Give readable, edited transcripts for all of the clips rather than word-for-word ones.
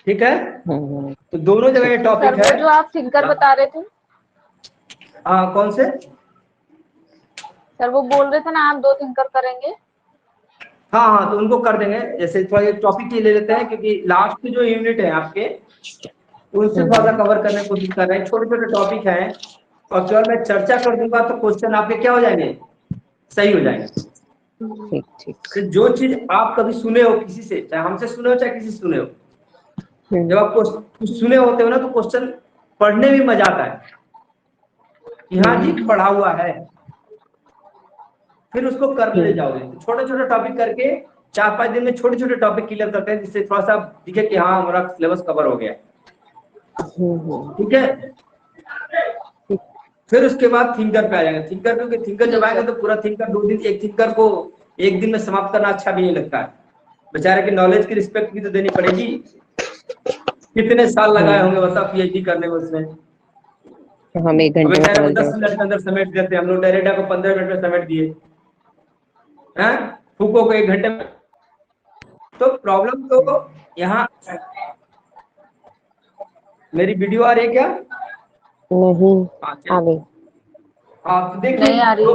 ठीक है, तो दोनों जगह ये टॉपिक सर, है। वो जो आप थिंकर बता रहे थे, हाँ कौन से? सर वो बोल रहे थे ना आप 2 थिंकर करेंगे। हाँ हाँ, तो उनको कर देंगे। जैसे थोड़ा टॉपिक ये ले लेते हैं, क्योंकि लास्ट जो यूनिट है आपके उनसे थोड़ा सा कवर करने की कोशिश कर रहे हैं। छोटे छोटे टॉपिक हैं, और केवल मैं चर्चा कर दूंगा तो क्वेश्चन आपके क्या हो जाएंगे, सही हो जाएंगे। ठीक ठीक। तो जो चीज आप कभी सुने हो किसी से, चाहे हमसे सुने हो चाहे किसी से सुने हो, जब आप कुछ सुने होते हो ना तो क्वेश्चन पढ़ने में मजा आता है कि हाँ जी पढ़ा हुआ है, फिर उसको करने ले जाओगे। तो छोटे छोटे टॉपिक करके 4-5 दिन में छोटे छोटे टॉपिक क्लियर करते हैं, जिससे थोड़ा सा दिखे कि हाँ हमारा सिलेबस कवर हो गया। ठीक है, फिर उसके बाद थिंकर पे आ जाएंगे। थिंकर, क्योंकि थिंकर जब आएगा तो पूरा थिंकर 2 दिन, एक थिंकर को 1 दिन में समाप्त करना अच्छा भी नहीं लगता है। बेचारे की नॉलेज की रिस्पेक्ट भी तो देनी पड़ेगी। कितने साल लगाए होंगे बता पीएचडी करने में उसने। हम 1 घंटे में बेचारे को समझ 10 मिनट के अंदर समेट देते हैं, हम लोग डेरेडा को 15 मिनट में समेट दिए हैं, फूको को 1 घंटे में। तो प्रॉब्लम तो यहाँ, मेरी वीडियो आ रही है क्या? नहीं हाँ आ गई। हाँ, तो देखिए नहीं आ रही।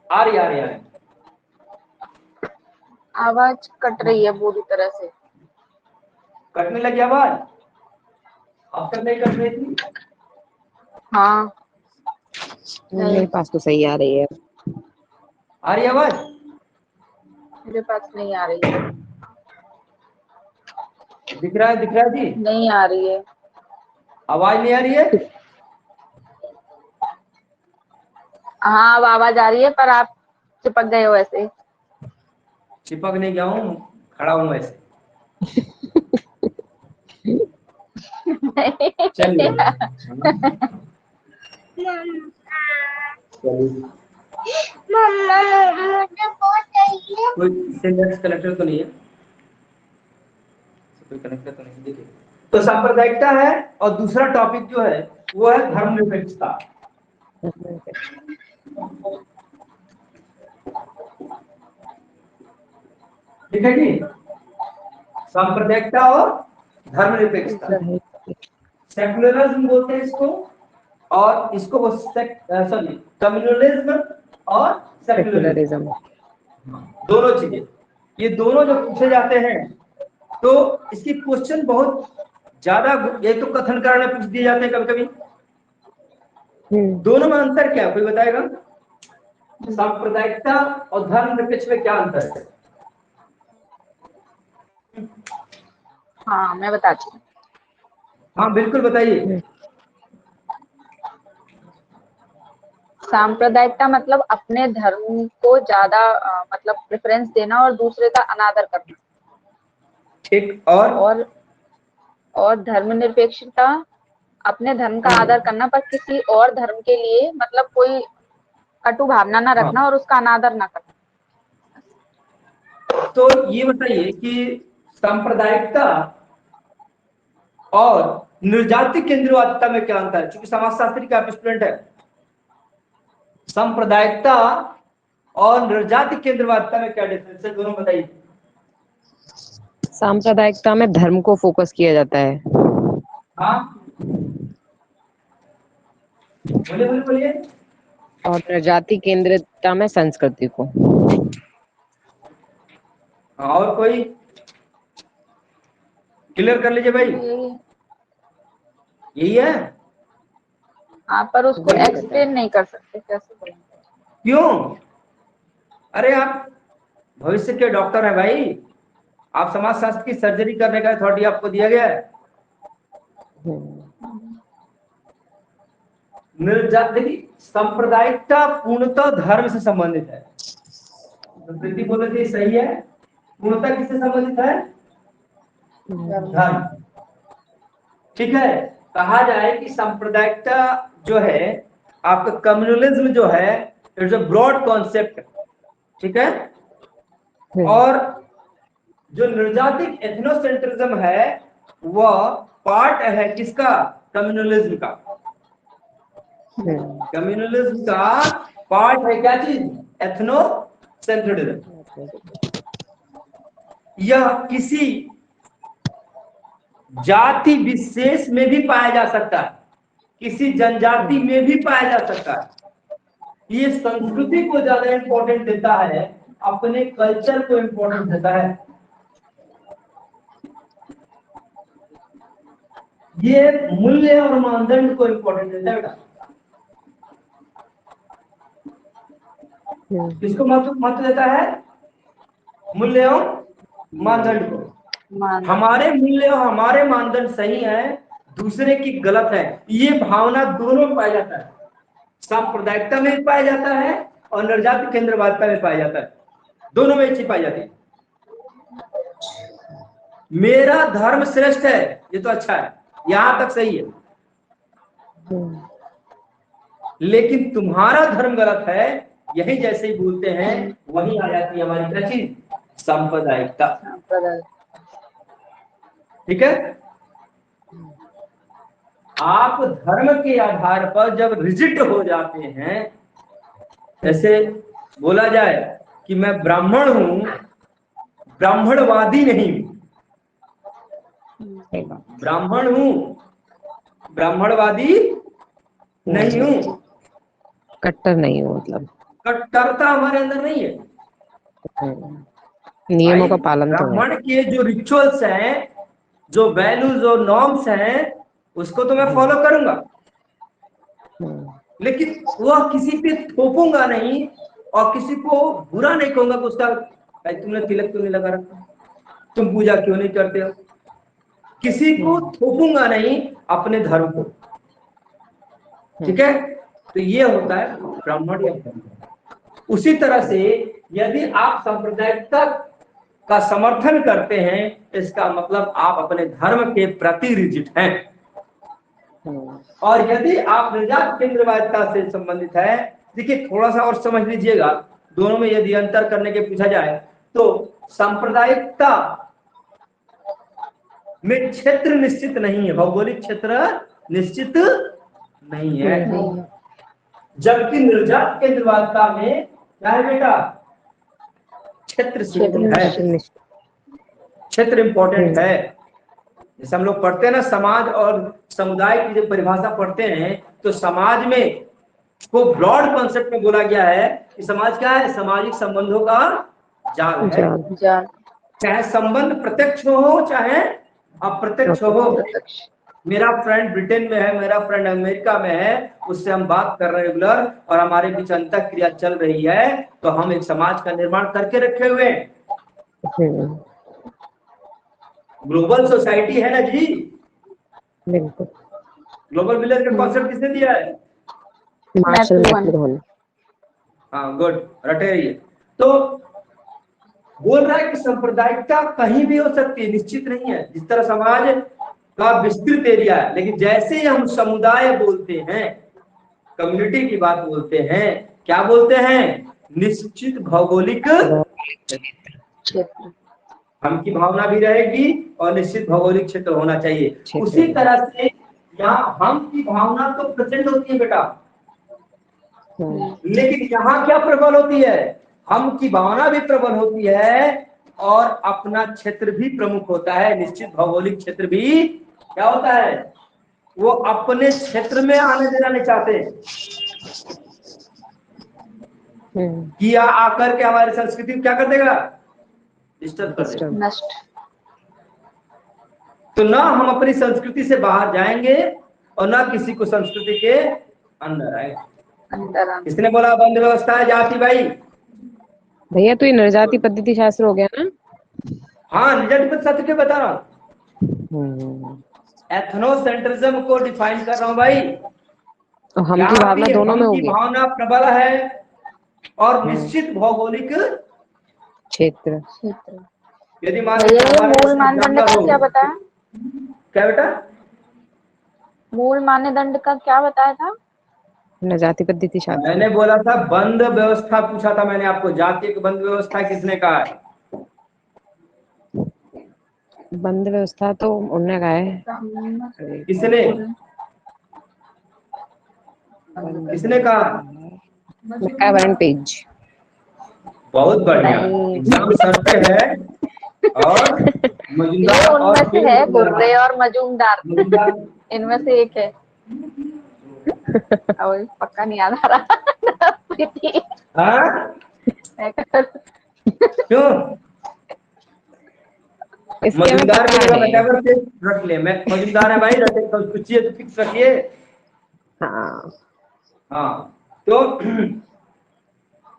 आ रही आ रही आ रही। आवाज कट रही है पूरी तरह से। कटने लगी आवाज? अब तक नहीं कट रही थी। हाँ मेरे पास तो सही आ रही है। आ रही आवाज? मेरे पास नहीं आ रही है। दिख रहा है जी? नहीं आ रही है। आवाज नहीं आ रही है? हाँ अब आवाज आ रही है, पर आप चिपक गए हो ऐसे। चिपक नहीं गया हूँ, खड़ा हूँ ऐसे। चलिए कोई सिंगल कलेक्टर तो नहीं है, कोई कलेक्टर तो नहीं। देखिए, तो सांप्रदायिकता है, और दूसरा टॉपिक जो है वो है धर्मनिरपेक्षता। ठीक है जी, सांप्रदायिकता और धर्मनिरपेक्षता, सेकुलरिज्म बोलते हैं इसको, और इसको वो सॉरी कम्युनलिज्म और सेकुलरिज्म, दोनों चीजें। ये दोनों जो पूछे जाते हैं तो इसकी क्वेश्चन बहुत ज्यादा, ये तो कथन कारण पूछ दिए जाते हैं कभी कभी। दोनों में अंतर क्या, कोई बताएगा? सांप्रदायिकता और धर्मनिरपेक्ष में क्या अंतर है? हाँ मैं बताती हूँ। हाँ बिल्कुल बताइए। सांप्रदायिकता मतलब अपने धर्म को ज्यादा मतलब प्रेफरेंस देना और दूसरे का अनादर करना। ठीक, और धर्मनिरपेक्षता अपने धर्म का आदर करना, पर किसी और धर्म के लिए मतलब कोई कटु भावना ना रखना और उसका अनादर ना करना। तो ये बताइए कि सांप्रदायिकता और निर्जाति केंद्रवादिता में क्या अंतर है, क्योंकि समाजशास्त्री का स्टूडेंट है। सांप्रदायिकता और निर्जाति केंद्रवादिता में क्या डिफरेंस है, दोनों बताइए। सांप्रदायिकता में धर्म को फोकस किया जाता है। हाँ बोलिए बोलिए बोलिए। और जाति केंद्रितता में संस्कृति को। और कोई क्लियर कर लीजिए भाई। यही है। आप पर उसको एक्सप्लेन नहीं कर सकते, कैसे बोलेंगे? क्यों? अरे आप भविष्य के डॉक्टर हैं भाई, आप समाजशास्त्र की सर्जरी करने का अथॉरिटी आपको दिया गया है। निर्जाति सांप्रदायिकता पूर्णतः धर्म से संबंधित है। संस्कृति बोलते थे सही है, पूर्णतः किससे संबंधित है? धर्म। ठीक है, कहा जाए कि सांप्रदायिकता जो है आपका, कम्युनलिज्म जो है, इट्स अ ब्रॉड कॉन्सेप्ट। ठीक है, और जो निर्जातिक एथनोसेंट्रिज्म है वह पार्ट है किसका? कम्युनलिज्म का। कम्युनलिज्म का पार्ट है क्या चीज? एथनोसेंट्रिज्म। यह किसी जाति विशेष में भी पाया जा सकता है, किसी जनजाति में भी पाया जा सकता है। ये संस्कृति को ज्यादा इंपॉर्टेंट देता है, अपने कल्चर को इंपॉर्टेंट देता है। ये मूल्य और मानदंड को इंपॉर्टेंट देता है बेटा। किसको महत्व देता है? मूल्य और मानदंड को। हमारे मूल्य और हमारे मानदंड सही है, दूसरे की गलत है, ये भावना दोनों में पाया जाता है। सांप्रदायिकता में पाया जाता है और नरजाति केंद्रवादिता में पाया जाता है, दोनों में चीज पाई जाती है। मेरा धर्म श्रेष्ठ है, ये तो अच्छा है, यहां तक सही है, लेकिन तुम्हारा धर्म गलत है, यही जैसे ही बोलते हैं वही आ जाती है हमारी क्या चीज? सांप्रदायिकता। ठीक है। आप धर्म के आधार पर जब रिजिड हो जाते हैं, जैसे बोला जाए कि मैं ब्राह्मण हूं, ब्राह्मणवादी नहीं हूं, ब्राह्मण हूं, ब्राह्मणवादी नहीं हूं, कट्टर नहीं हो, मतलब कट्टरता हमारे अंदर नहीं है। नियमों का पालन तो है। ब्राह्मण के जो रिचुअल्स हैं, जो वैल्यूज और नॉर्म्स हैं, उसको तो मैं फॉलो करूंगा, लेकिन वह किसी पे थोपूंगा नहीं और किसी को बुरा नहीं कहूंगा कि उसका तुमने तिलक क्यों नहीं लगा रखा, तुम पूजा क्यों नहीं करते हो, किसी को थोपूंगा नहीं अपने धर्म को। ठीक है। तो ये होता है ब्राह्मण या धर्म। उसी तरह से यदि आप सांप्रदायिकता का समर्थन करते हैं, इसका मतलब आप अपने धर्म के प्रति रिजिड हैं। और यदि आप निजात केंद्रवादिता से संबंधित है, देखिए थोड़ा सा और समझ लीजिएगा, दोनों में यदि अंतर करने के पूछा जाए तो सांप्रदायिकता में क्षेत्र निश्चित नहीं है, भौगोलिक क्षेत्र निश्चित नहीं है, जबकि निर्जात केंद्रवादिता में क्या है बेटा? क्षेत्र है, क्षेत्र इंपॉर्टेंट है। जैसे हम लोग पढ़ते हैं ना, समाज और समुदाय की जब परिभाषा पढ़ते हैं तो समाज में को ब्रॉड कॉन्सेप्ट में बोला गया है कि समाज क्या है? सामाजिक संबंधों का जाल है। चाहे संबंध प्रत्यक्ष हो चाहे अप्रत्यक्ष हो। मेरा फ्रेंड ब्रिटेन में है, मेरा फ्रेंड अमेरिका में है, उससे हम बात कर रहे हैं रेगुलर और हमारे बीच अंतः क्रिया चल रही है, तो हम एक समाज का निर्माण करके रखे हुए हैं। ग्लोबल सोसाइटी है ना जी, बिल्कुल। ग्लोबल विलेज का कॉन्सेप्ट किसने दिया है? मार्शल मैक्लुहान। हाँ, गुड, रटे रहिए। तो बोल रहा है कि सांप्रदायिकता कहीं भी हो सकती है, निश्चित नहीं है। जिस तरह समाज का विस्तृत एरिया है, लेकिन जैसे ही हम समुदाय बोलते हैं, कम्युनिटी की बात बोलते हैं, क्या बोलते हैं? निश्चित भौगोलिक क्षेत्र। हम की भावना भी रहेगी और निश्चित भौगोलिक क्षेत्र होना चाहिए। उसी तरह से यहाँ हम की भावना तो प्रचंड होती है बेटा, लेकिन यहाँ क्या प्रबल होती है? हम की भावना भी प्रबल होती है और अपना क्षेत्र भी प्रमुख होता है। निश्चित भौगोलिक क्षेत्र भी क्या होता है? वो अपने क्षेत्र में आने देना नहीं चाहते कि आकर के हमारी संस्कृति क्या कर देगा? डिस्टर्ब कर देगा। तो ना हम अपनी संस्कृति से बाहर जाएंगे और ना किसी को संस्कृति के अंदर आएंगे। किसने बोला बंद व्यवस्था है जाति? भाई भैया, तो ये नरजाति पद्धति शास्त्र हो गया ना? हाँ, नरजाति पद्धति शास्त्र क्यों बता रहा हूँ? एथनोसेंट्रिज्म को डिफाइन कर रहा हूँ भाई। हम की भावना दोनों में होगी, भावना प्रबल है और निश्चित भौगोलिक क्षेत्र। यदि मूल मानदंड का क्या बताया? क्या बेटा? मूल मानदंड का क्या बताया था? नरजाति पद्धति शास्त्र। मैंने बोला था बंद व्यवस्था, पूछा था मैंने आपको, जाति की बंद व्यवस्था किसने कहा है? बंद व्यवस्था तो उन्होंने कहा है। किसने? किसने कहा? मैकावरन पेज। बहुत बढ़िया, एग्जाम सर पे है, और ये मजूमदार उनमें और से फिर है, बुर्रे और मजूमदार, मजूमदार। इनमें से एक है। और पक्का नहीं याद आ रहा। प्रीति, हाँ मैं कर- क्यों? इसके हमें मजूमदार की पता जगह है। बचाकर के रख ले, मैं मजूमदार है भाई, रखे तो कुछ चाहिए तो फिक्स रखिए। हाँ, हाँ तो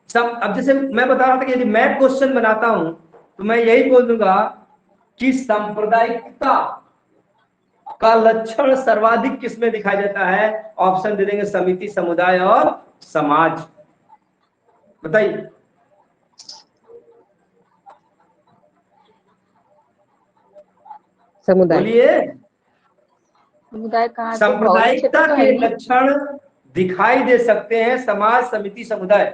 सब, अब जैसे मैं बता रहा था कि यदि मैं क्वेश्चन बनाता हूं तो मैं यही बोल दूंगा कि सांप्रदायिकता का लक्षण सर्वाधिक किसमें दिखाई देता है? ऑप्शन दे देंगे, समिति, समुदाय और समाज। बताइए। समुदाय। बोलिए। समुदाय कहाँ, तो भौगोलिक क्षेत्र सांप्रदायिकता तो है के ही नहीं। लक्षण दिखाई दे सकते हैं समाज, समिति, समुदाय,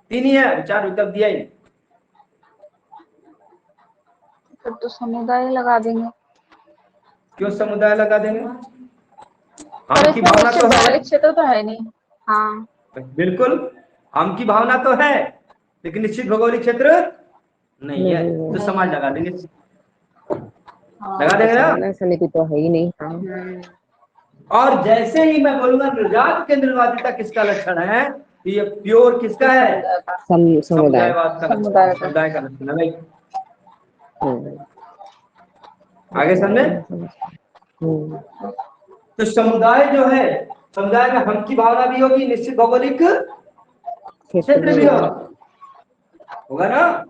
तीन ही है, चार विकल्प दिया ही। फिर तो समुदाय लगा देंगे। क्यों समुदाय लगा देंगे? पर हम की इसमें भावना निश्चित तो है, भौगोलिक क्षेत्र तो है नहीं। हाँ, बिल्कुल, हम की भावना तो है, लेकिन निश्चित भौगोलिक क्षेत्र नहीं है, नहीं तो है। समाज लगा देंगे। हाँ। लगा देंगे ना? समन्वय समिति तो है ही नहीं। हाँ। और जैसे ही मैं बोलूंगा निर्जात केंद्रवादिता किसका लक्षण है, तो ये प्योर किसका है? समुदाय। समुदायवाद का लक्षण, समुदाय का। समुदाय का लक्षण है भाई। हम्म। आगे समझे? हम्म। तो समुदाय जो है, समुदाय में हम की भावना भी होगी, निश्चित भौगोलिक क्षेत्र भी होगा ना?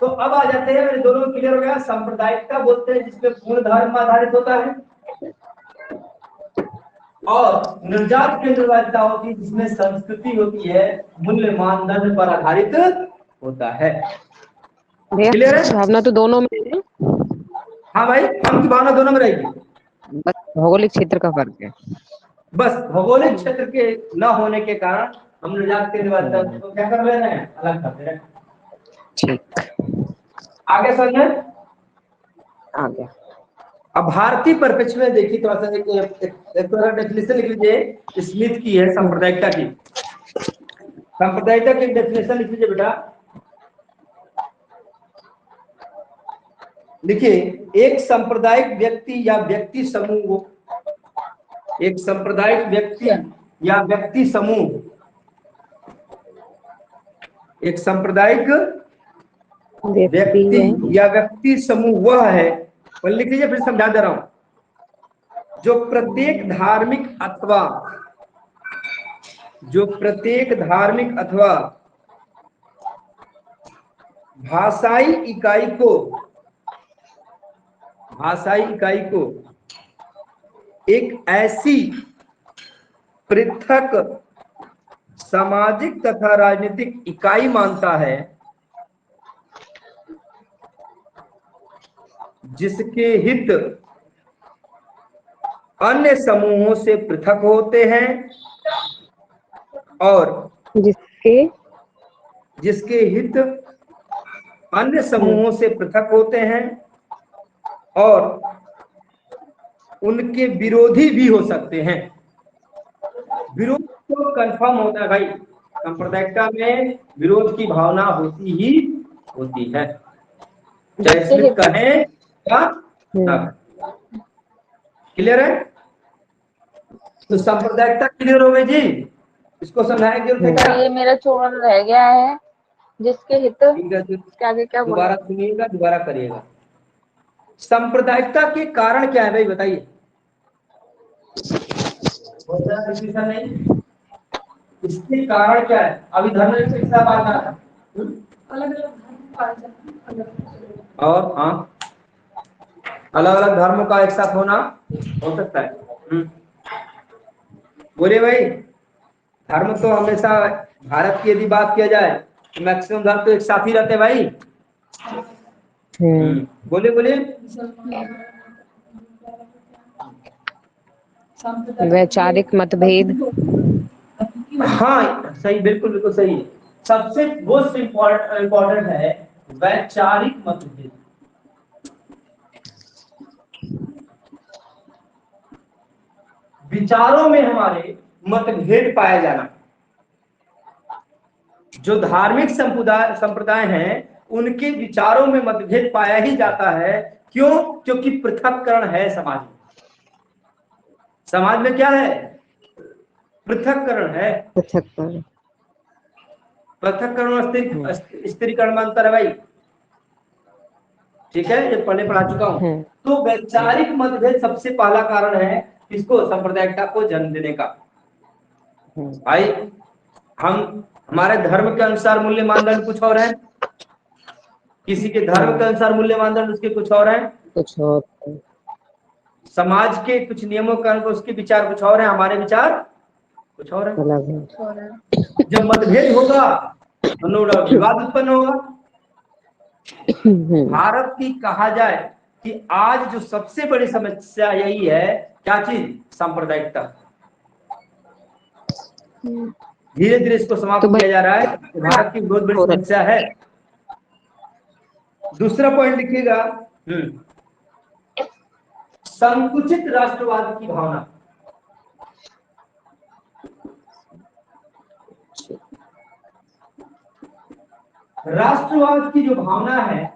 तो अब आ जाते हैं, मेरे दोनों क्लियर हो गया। सांप्रदायिकता बोलते हैं जिसमें पूर्ण धर्म आधारित होता है, और निर्जात केंद्रवादिता होती है जिसमें संस्कृति होती है, मूल्य मानदंड पर आधारित होता है। क्लियर है? भावना तो दोनों में है, हाँ भाई, हम की भावना दोनों में रहेगी, बस भौगोलिक क्षेत्र का फर्क है। बस भौगोलिक क्षेत्र के न होने के कारण हम निर्जात केंद्रवादिता को क्या कर ले रहे हैं, अलग कर दे रहे हैं। ठीक, आगे समझे? आ गया। अब भारतीय परिप्रेक्ष्य में देखिए, थोड़ा सा एक डेफिनेशन लिख लीजिए स्मिथ की है सांप्रदायिकता की। सांप्रदायिकता की डेफिनेशन लिख लीजिए बेटा। देखिए, एक सांप्रदायिक व्यक्ति या व्यक्ति समूह, एक सांप्रदायिक व्यक्ति या व्यक्ति समूह, एक सांप्रदायिक व्यक्ति या व्यक्ति समूह वह है, और लिख लीजिए, फिर समझा दे रहा हूं, जो प्रत्येक धार्मिक अथवा भाषाई इकाई को एक ऐसी पृथक सामाजिक तथा राजनीतिक इकाई मानता है जिसके हित अन्य समूहों से पृथक होते हैं और जिसके हित अन्य समूहों से पृथक होते हैं और उनके विरोधी भी हो सकते हैं। विरोध तो कंफर्म होता है भाई, सांप्रदायिकता में विरोध की भावना होती ही होती है, चाहे स्मिथ कहे या ना। क्लियर है? तो सांप्रदायिकता क्लियर हो गई जी, इसको समझाने की जरूरत है क्या? ये मेरा छोड़ रह गया है, जिसके हित क्या दोबारा सुनिएगा, दोबारा करिएगा। सांप्रदायिकता के कारण क्या है भाई, बताइए। नहीं, इसके कारण क्या है? अभी धर्मनिरपेक्षता बात आ रहा है, और हाँ, अलग अलग धर्मों का एक साथ होना हो सकता है। बोलिए भाई, धर्म तो हमेशा, भारत की यदि बात किया जाए तो मैक्सिमम धर्म तो एक साथ ही रहते हैं भाई। बोलिए बोलिए। वैचारिक मतभेद। हाँ सही, बिल्कुल बिल्कुल सही है। सबसे मोस्ट इम्पोर्टेंट है वैचारिक मतभेद। विचारों में हमारे मतभेद पाया जाना। जो धार्मिक संप्रदाय हैं उनके विचारों में मतभेद पाया ही जाता है। क्यों? क्योंकि पृथक्करण है समाज में। समाज में क्या है? पृथक्करण है। पृथक्करण। पृथक्करण और स्त्रीकरण में अंतर है भाई। ठीक है, ये पहले पढ़ा चुका हूं। तो वैचारिक मतभेद सबसे पहला कारण है इसको सांप्रदायिकता को जन्म देने का। भाई हम हमारे धर्म के अनुसार मूल्य मानदंड कुछ और है, किसी के धर्म के अनुसार मूल्य मानदंड उसके कुछ और है, कुछ और, समाज के कुछ नियमों के अनुसार उसके विचार कुछ और है, हमारे विचार कुछ और है। अलग है। जब मतभेद होगा तो नो डाउट विवाद उत्पन्न होगा। भारत की कहा जाए कि आज जो सबसे बड़ी समस्या यही है, क्या चीज? सांप्रदायिकता। धीरे धीरे इसको समाप्त किया जा रहा है। भारत की बहुत बड़ी समस्या है। दूसरा पॉइंट लिखिएगा, संकुचित राष्ट्रवाद की भावना। राष्ट्रवाद की जो भावना है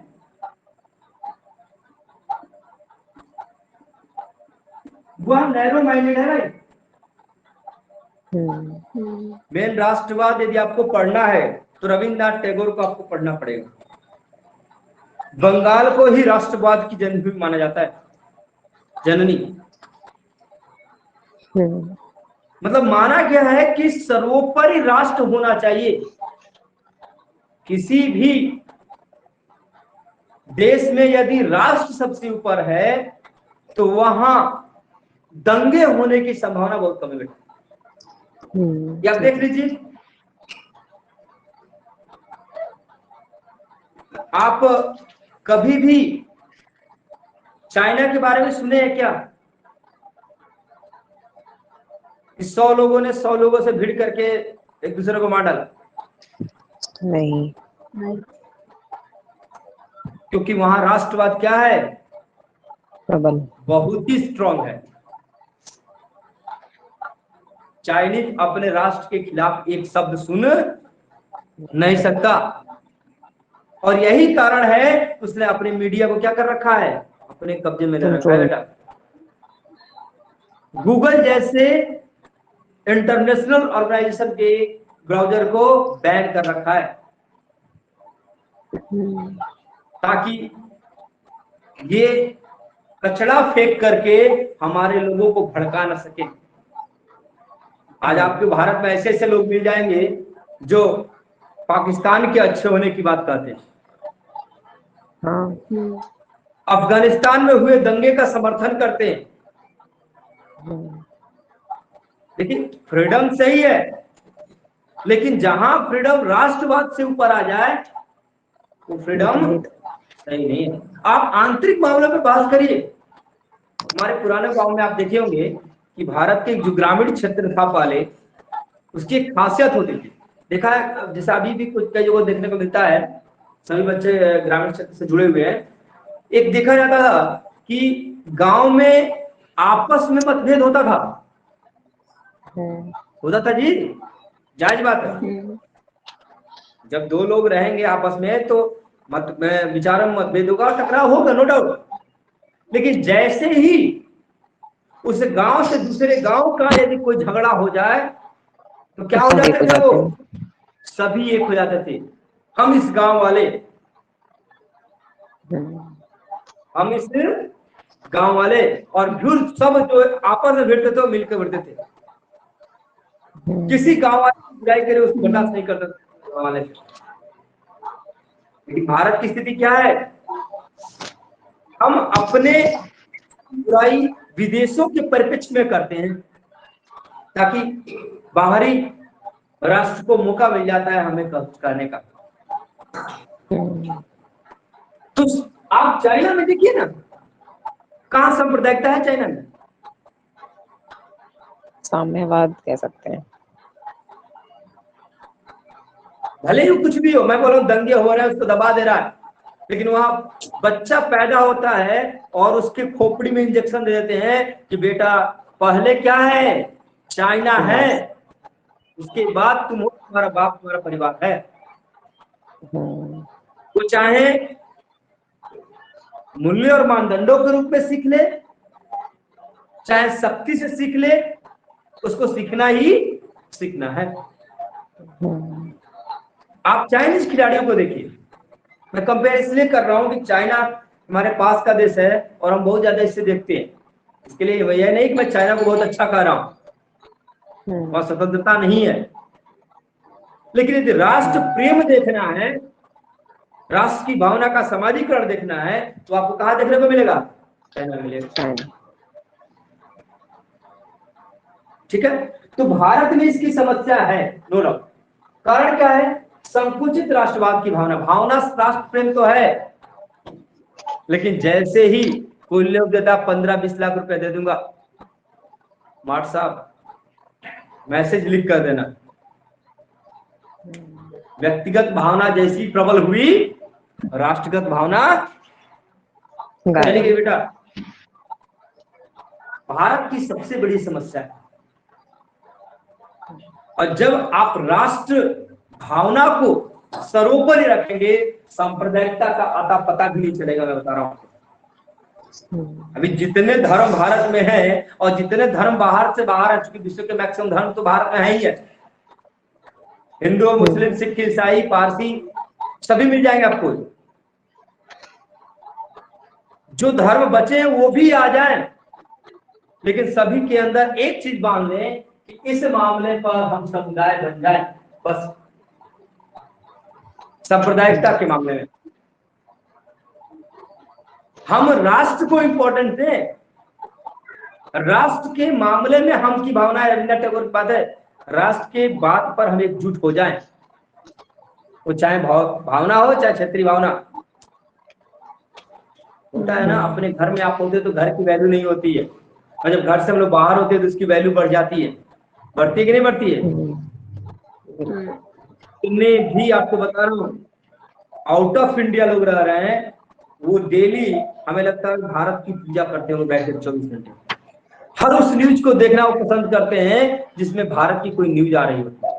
वह नैरो माइंडेड है भाई। मेन राष्ट्रवाद यदि आपको पढ़ना है तो रविन्द्रनाथ टैगोर को आपको पढ़ना पड़ेगा। बंगाल को ही राष्ट्रवाद की जन्मभूमि माना जाता है, जननी। मतलब माना गया है कि सर्वोपरि राष्ट्र होना चाहिए। किसी भी देश में यदि राष्ट्र सबसे ऊपर है तो वहां दंगे होने की संभावना बहुत कम है। आप देख लीजिए, आप कभी भी चाइना के बारे में सुने हैं क्या? 100 लोगों ने 100 लोगों से भिड़ करके एक दूसरे को मार डाला? नहीं। क्योंकि वहां राष्ट्रवाद क्या है? प्रबल, बहुत ही स्ट्रांग है। चाइनीज अपने राष्ट्र के खिलाफ एक शब्द सुन नहीं सकता, और यही कारण है उसने अपने मीडिया को क्या कर रखा है? अपने कब्जे में ले रखा है बेटा। गूगल जैसे इंटरनेशनल ऑर्गेनाइजेशन के ब्राउजर को बैन कर रखा है ताकि ये कचरा फेंक करके हमारे लोगों को भड़का न सके। आज आपके भारत में ऐसे ऐसे लोग मिल जाएंगे जो पाकिस्तान के अच्छे होने की बात कहते हैं, अफगानिस्तान में हुए दंगे का समर्थन करते हैं। लेकिन फ्रीडम सही है, लेकिन जहां फ्रीडम राष्ट्रवाद से ऊपर आ जाए वो फ्रीडम सही नहीं है। आप आंतरिक मामलों पर बात करिए। हमारे पुराने गांव में आप देखे होंगे कि भारत के जो ग्रामीण क्षेत्र था पहले, उसकी एक खासियत होती थी। देखा है, जैसा अभी भी कुछ कई जगह देखने को मिलता है, सभी बच्चे ग्रामीण क्षेत्र से जुड़े हुए हैं। एक देखा जाता था कि गांव में आपस में मतभेद होता था। होता था जी, जायज बात है। जब दो लोग रहेंगे आपस में तो विचारों में मतभेद होगा, टकराव होगा, नो डाउट। लेकिन जैसे ही उस गांव से दूसरे गांव का यदि कोई झगड़ा हो जाए तो क्या हो जाते थे? वो सभी एक हो जाते थे। हम इस गांव वाले, हम इस गांव वाले, और फिर सब जो आपस में भिड़ते थे वो मिलकर भिड़ते थे। किसी गांव वाले की बुराई करे उसको बर्दाश्त नहीं करते थे गांव वाले। लेकिन भारत की स्थिति क्या है? हम अपने बुराई विदेशों के परिप्रेक्ष्य में करते हैं ताकि बाहरी राष्ट्र को मौका मिल जाता है हमें करने का। तो आप चाइना में देखिए ना, कहां सांप्रदायिकता है चाइना में? साम्यवाद कह सकते हैं। भले ही कुछ भी हो, मैं बोल रहा हूं दंगे हो रहे हैं उसको दबा दे रहा है, लेकिन वहां बच्चा पैदा होता है और उसके खोपड़ी में इंजेक्शन दे देते हैं कि बेटा पहले क्या है? चाइना है, उसके बाद तुम हो, तुम्हारा बाप, तुम्हारा परिवार है। वो चाहे मूल्य और मानदंडों के रूप में सीख ले, चाहे शक्ति से सीख ले, उसको सीखना ही सीखना है। आप चाइनीज खिलाड़ियों को देखिए, मैं कंपेयर इसलिए कर रहा हूं कि चाइना हमारे पास का देश है और हम बहुत ज्यादा इससे देखते हैं, इसके लिए यह नहीं कि मैं चाइना को बहुत अच्छा कह रहा हूं, वहां स्वतंत्रता नहीं है, लेकिन यदि राष्ट्र प्रेम देखना है, राष्ट्र की भावना का समाजीकरण देखना है, तो आपको कहां देखने को मिलेगा? चाइना में मिलेगा। ठीक है, तो भारत में इसकी समस्या है, नो डाउट। कारण क्या है? संकुचित राष्ट्रवाद की भावना। भावना राष्ट्र प्रेम तो है, लेकिन जैसे ही कोई लोग देता 15-20 लाख रुपए दे दूंगा, मार्ट साहब मैसेज लिख कर देना। व्यक्तिगत भावना जैसी प्रबल हुई, राष्ट्रगत भावना चली गई। बेटा, भारत की सबसे बड़ी समस्या है, और जब आप राष्ट्र भावना को सर्वोपरि रखेंगे, सांप्रदायिकता का आता पता भी नहीं चलेगा। मैं बता रहा हूं, अभी जितने धर्म भारत में है और जितने धर्म बाहर से बाहर है, चूंकि विश्व के मैक्सिमम धर्म तो भारत में है ही है, हिंदू, मुस्लिम, सिख, ईसाई, पारसी, सभी मिल जाएंगे आपको। जो धर्म बचे हैं वो भी आ जाए, लेकिन सभी के अंदर एक चीज बांध लें कि इस मामले पर हम समुदाय बन जाए, बस। सांप्रदायिकता के मामले में हम राष्ट्र को इंपॉर्टेंट दें, राष्ट्र के मामले में हम की भावना है। रविन्द्रनाथ टैगोर की बात है, राष्ट्र के बात पर हम एकजुट हो जाएं, वो चाहे भावना हो चाहे क्षेत्रीय भावना। होता है ना, अपने घर में आप होते तो घर की वैल्यू नहीं होती है, और जब घर से हम लोग बाहर होते हैं तो उसकी वैल्यू बढ़ जाती है। बढ़ती है कि नहीं बढ़ती है? तुमने भी, आपको बता रहा हूँ, आउट ऑफ इंडिया लोग रह रहे हैं, वो डेली हमें लगता है भारत की पूजा करते हैं, बैठे 24 घंटे। हर उस न्यूज को देखना वो पसंद करते हैं जिसमें भारत की कोई न्यूज आ रही होती है।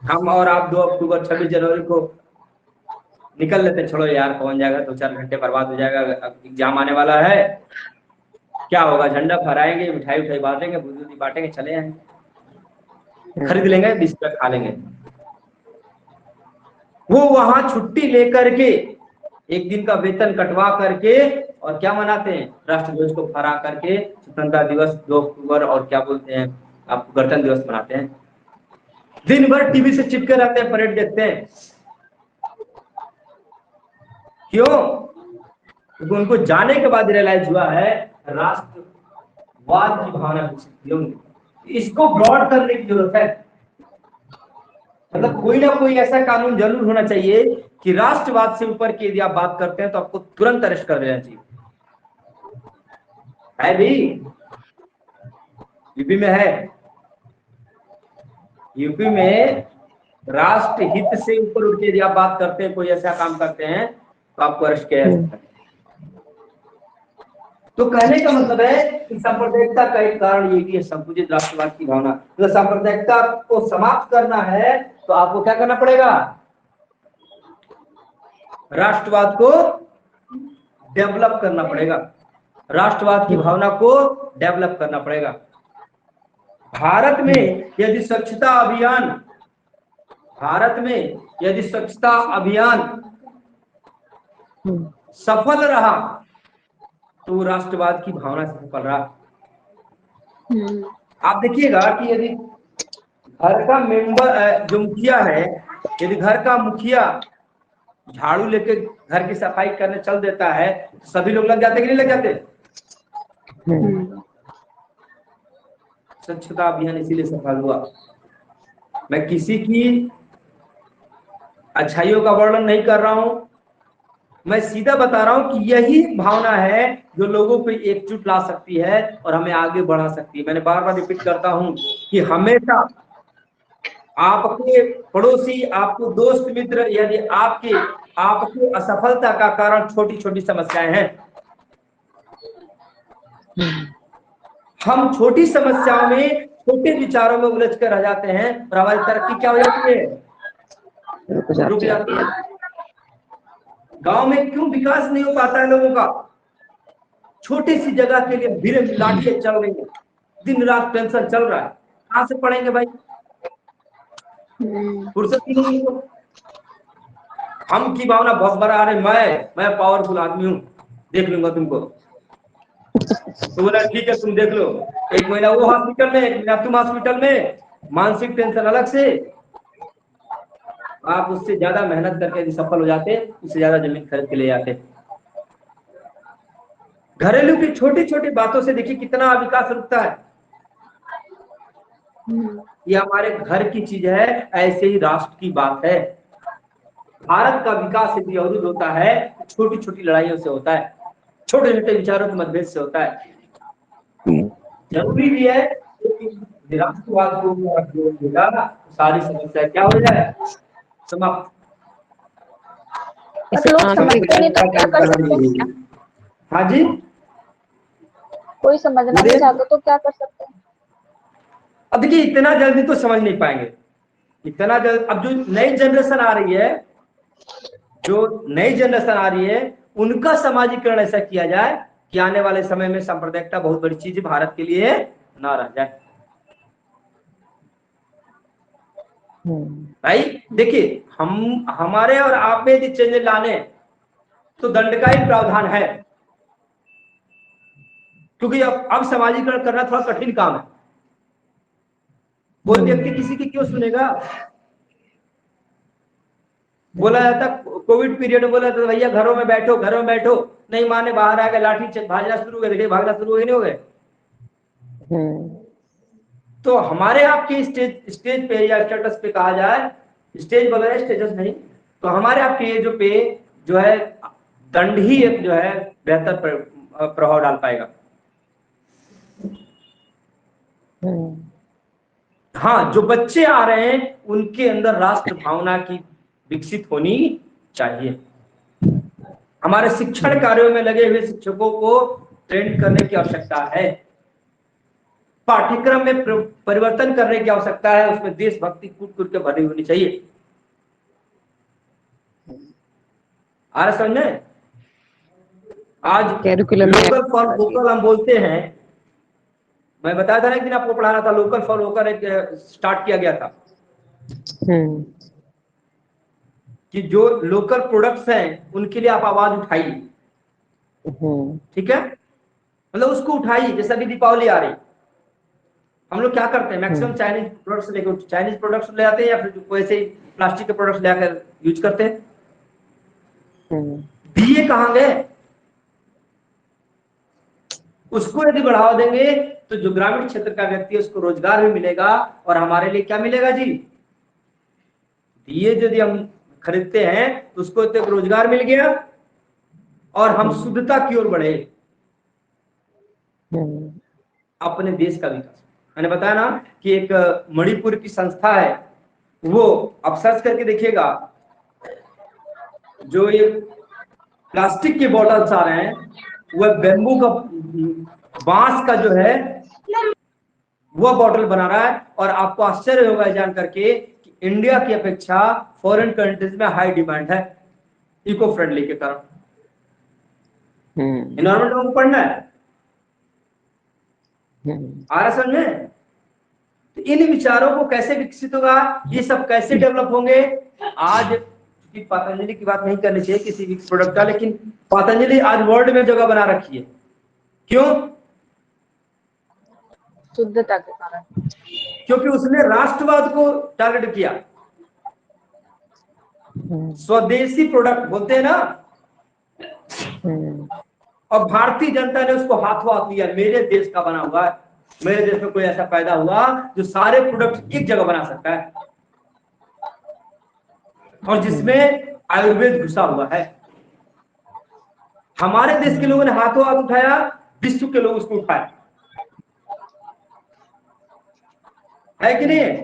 हम और आप 2 अक्टूबर 26 जनवरी को निकल लेते, छोड़ो यार कौन जाएगा, 2-4 घंटे बर्बाद हो जाएगा, एग्जाम आने वाला है, क्या होगा, झंडा फहराएंगे, मिठाई उठाई बांटेंगे, बुजुर्ग बांटेंगे, चले आएंगे, खरीद लेंगे, 20 रुपए खा लेंगे। वो वहां छुट्टी लेकर के, एक दिन का वेतन कटवा करके, और क्या मनाते हैं? राष्ट्रध्वज को फहरा करके स्वतंत्रता दिवस 2 अक्टूबर और क्या बोलते हैं आप, गणतंत्र दिवस मनाते हैं। दिन भर टीवी से चिपके रहते हैं, परेड देखते हैं। क्यों? क्योंकि उनको जाने के बाद रियलाइज हुआ है राष्ट्रवाद की भावना विकसित होगी। इसको ब्रॉड करने की जरूरत है। मतलब कोई ना कोई ऐसा कानून जरूर होना चाहिए कि राष्ट्रवाद से ऊपर की यदि आप बात करते हैं तो आपको तुरंत अरेस्ट कर देना चाहिए। है भी, यूपी में है, यूपी में राष्ट्र हित से ऊपर उठ के यदि आप बात करते हैं, कोई ऐसा काम करते हैं, तो आपको अरेस्ट किया जा सकता है। तो कहने का मतलब है कि सांप्रदायिकता का एक कारण ये भी है, संकुचित राष्ट्रवाद की भावना। तो सांप्रदायिकता को समाप्त करना है तो आपको क्या करना पड़ेगा? राष्ट्रवाद को डेवलप करना पड़ेगा, राष्ट्रवाद की भावना को डेवलप करना पड़ेगा। भारत में यदि स्वच्छता अभियान, भारत में यदि स्वच्छता अभियान सफल रहा तो राष्ट्रवाद की भावना से सफल रहा। आप देखिएगा कि यदि घर का मेंबर, जो मुखिया है, यदि घर का मुखिया झाड़ू लेके घर की सफाई करने चल देता है तो सभी लोग लग जाते कि नहीं लग जाते? स्वच्छता अभियान इसीलिए सफल हुआ। मैं किसी की अच्छाइयों का वर्णन नहीं कर रहा हूं, मैं सीधा बता रहा हूं कि यही भावना है जो लोगों को एकजुट ला सकती है और हमें आगे बढ़ा सकती है। मैंने बार बार रिपीट करता हूं कि हमेशा आपके पड़ोसी, आपको दोस्त मित्र, यदि आपकी असफलता का कारण छोटी छोटी समस्याएं हैं, हम छोटी समस्याओं में, छोटे विचारों में उलझ कर रह जाते हैं और हमारी तरक्की क्या हो जाती है? रुक जाती है। गांव में क्यों विकास नहीं हो पाता है लोगों का? छोटी सी जगह के लिए भीड़ लाठियां चल रही है, दिन रात टेंशन चल रहा है, कहां से पढ़ेंगे भाई? फुर्सत ही नहीं है। हम की भावना बहुत बड़ा, अरे मैं पावरफुल आदमी हूँ, देख लूंगा तुमको। तो बोला ठीक है तुम देख लो, 1 महीना वो हॉस्पिटल में, 1 महीना तुम हॉस्पिटल में, मानसिक टेंशन अलग से। आप उससे ज्यादा मेहनत करके यदि सफल हो जाते, उससे ज्यादा जमीन खरीद के ले जाते। घरेलू की छोटी छोटी बातों से देखिए कितना विकास रुकता है। ये हमारे घर की चीज है, ऐसे ही राष्ट्र की बात है। भारत का विकास यदि अवरुद्ध होता है, छोटी छोटी लड़ाइयों से होता है, छोटे छोटे विचारों के मतभेद से होता है। जरूरी भी है कि राष्ट्रवाद को सारी समस्या क्या हो जाए, समाप्त। पर लोग समझते नहीं तो क्या कर सकते हैं? हाँ जी, कोई समझना नहीं चाहता तो क्या कर सकते हैं? अब देखिए इतना जल्दी तो समझ नहीं पाएंगे, इतना जल्द। अब जो नई जनरेशन आ रही है, उनका समाजीकरण ऐसा किया जाए कि आने वाले समय में सांप्रदायिकता बहुत बड़ी चीज भारत के लिए ना रह जाए। भाई देखिए, हमारे और आप में यदि चेंज लाने तो दंड का ही प्रावधान है, क्योंकि अब समाजीकरण करना थोड़ा कठिन काम है। कोई व्यक्ति किसी की क्यों सुनेगा? बोला जाता कोविड पीरियड में, बोला था भैया घरों में बैठो, नहीं माने बाहर आ गए, लाठी भागना शुरू हो गए, देखिए भागना शुरू हो गए नहीं हो गए। तो हमारे आपके स्टेज पे या स्टेटस पे कहा जाए, स्टेज बोला है स्टेटस नहीं, तो हमारे आपके एज पे जो है दंड ही एक जो है बेहतर प्रभाव डाल पाएगा। हाँ, जो बच्चे आ रहे हैं उनके अंदर राष्ट्र भावना की विकसित होनी चाहिए। हमारे शिक्षण कार्यों में लगे हुए शिक्षकों को ट्रेन करने की आवश्यकता है, पाठ्यक्रम में परिवर्तन करने की आवश्यकता है, उसमें देशभक्ति कूट कूट के भरी होनी चाहिए। आ रहा समझ में? आज लोकल फॉर वोकल हम बोलते हैं, मैं बताया था ना एक दिन आपको पढ़ाना था, लोकल फॉर वोकल एक स्टार्ट किया गया था कि जो लोकल प्रोडक्ट्स हैं उनके लिए आप आवाज उठाइए। ठीक है, मतलब उसको उठाइए। जैसे अभी दीपावली आ रही, हम लोग क्या करते हैं, मैक्सिमम चाइनीज प्रोडक्ट्स ले आते हैं, या फिर वैसे ही प्लास्टिक के प्रोडक्ट्स लेकर यूज करते हैं। दिए कहां गए? उसको यदि बढ़ावा देंगे तो जो ग्रामीण क्षेत्र का व्यक्ति है उसको रोजगार भी मिलेगा, और हमारे लिए क्या मिलेगा जी? दिए यदि हम खरीदते हैं तो उसको तो रोजगार मिल गया, और हम शुद्धता की ओर बढ़े, अपने देश का विकास। मैंने बताया ना कि एक मणिपुर की संस्था है, वो आप सर्च करके देखिएगा, जो ये प्लास्टिक के बॉटल्स आ रहे हैं, वह बेम्बू का, बांस का जो है वह बॉटल बना रहा है। और आपको आश्चर्य होगा जान करके कि इंडिया की अपेक्षा फॉरेन कंट्रीज में हाई डिमांड है इको फ्रेंडली के कारण। एनवायरमेंट को पढ़ना है, आ रहा समझ में? तो इन विचारों को कैसे विकसित होगा, ये सब कैसे डेवलप होंगे? आज पतंजलि की बात नहीं करनी चाहिए किसी भी प्रोडक्ट का, लेकिन पतंजलि आज वर्ल्ड में जगह बना रखी है। क्यों? शुद्धता के कारण, क्योंकि उसने राष्ट्रवाद को टारगेट किया। स्वदेशी प्रोडक्ट बोलते हैं ना, और भारतीय जनता ने उसको हाथों हाथ लिया, मेरे देश का बना हुआ है, मेरे देश में कोई ऐसा पैदा हुआ जो सारे प्रोडक्ट एक जगह बना सकता है, और जिसमें आयुर्वेद घुसा हुआ है। हमारे देश के लोगों ने हाथों हाथ उठाया, विश्व के लोग उसको उठाए, है कि नहीं?